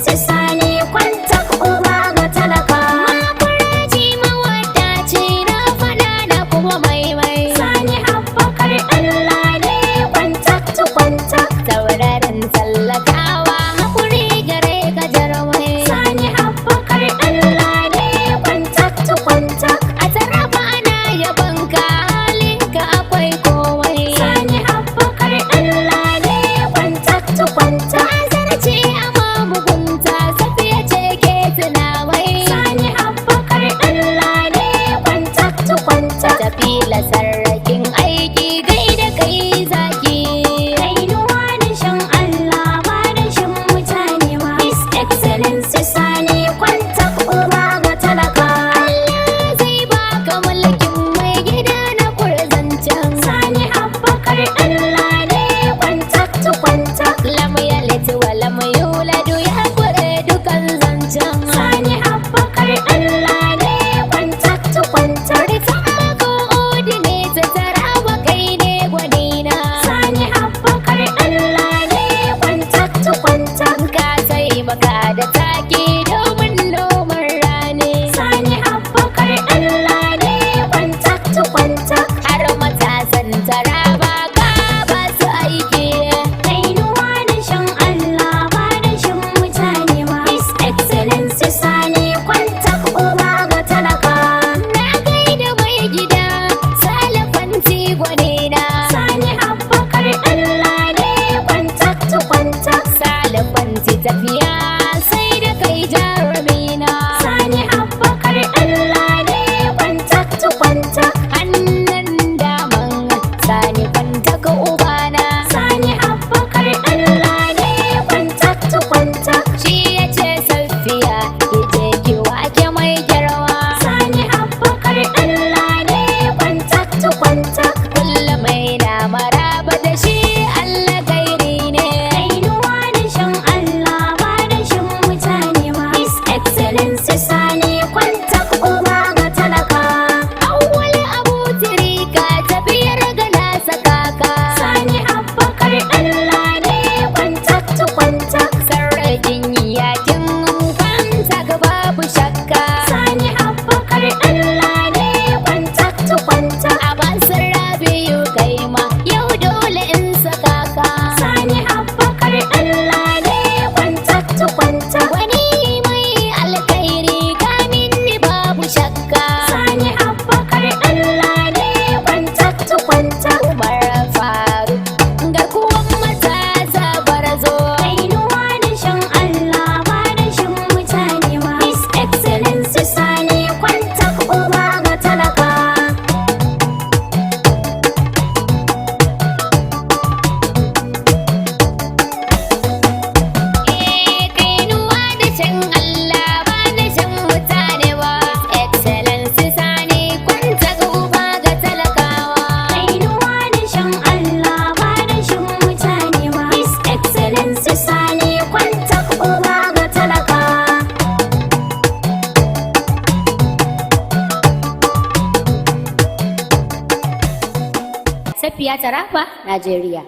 Excellency Sani Kwantak uba ga talaka. Makuraji mawadaci na fada na kuma maimai. Sani Abubakar Allah ne kwantak tu kwantak. Tauraron tallakawa hakuri gare ka jarumai. Sani Abubakar Allah ne kwantak tu kwantak. A taraba ana yabonka halinka akwai komai. Sani Abubakar Allah ne kwantak tu kwantak. Azarci amma mugunta safiya ce ke tunawai. Sani Abubakar Allah ne kwantak tu kwantak. Tafila sarrakin aiki gaida kai zaki. Kainuwa da shan Allah ba da shan mutane ba. His Excellency Sani Kwantak uba ga talaka. Allah zai baka mulkin mai gida na kurzancen. Sani Abubakar Allah ne kwantak tu kwantak. Lam yalid wa lam yuladu ya kure dukan zancen. Sani Abubakar Allah ne kwantak tu kwantak. Rikama ko odi ne ta tarawa kai ne gwanina. Sani Abubakar Allah ne kwantak tu kwantak. Ka taimaka da taki domin noman rani. Sani Abubakar Allah ne kwantak tu kwantak. Har matasan taraba ka ba su aiki. Kainuwa da shan Allah ba da shan mutane ba. His Excellency Sani Kwantak uba ga talaka. Na gaida mai gida salafanti gwanina. Sani Abubakar Allah ne kwantak tu kwantak. Salafanti tafiya sai da kai jarumina. Sani Abubakar Allah ne kwantak tu kwantak. Hannun daman Sani Kwantak ubana. Sani Abubakar Allah ne kwantak tu kwantak. Shi ya ce safiya ya je ki wake mai girma. Sani Abubakar Allah ne kwantak tu kwantak. Kullum mai na maraba da shi Allah gairi ne. Kainuwa da shan Allah ba da shan mutane ba. His Excellency Sani Kwantak uba ga talaka. Awwal Abu Tirika tafiyar ga nasa kaka. Sani Abubakar Allah ne kwantak tu kwantak. Sarrakin yakin kwantak babu shakka. Sani Abubakar Allah ne kwantak tu kwantak. A basir Rabi'u kai ma yau dole in saka ka. Sani Abubakar Allah ne kwantak tu kwantak. Wani mai alkhairi kamin ni babu shakka. Sani Abubakar Allah ne kwantak tu kwantak. Umar Faruk garkuwan matasa barazo. Kainuwa da shan Allah ba da shan mutane ba. His Excellency Sani Kwantak uba ga talaka. Kainuwa da shan Allah ba da shan mutane ba. Excellency Sani Kwantak uba ga talakawa. Kainuwa da shan Allah ba da shan mutane ba. His Excellency Sani Kwantak uba ga talaka. Safiya Taraba, Najeriya.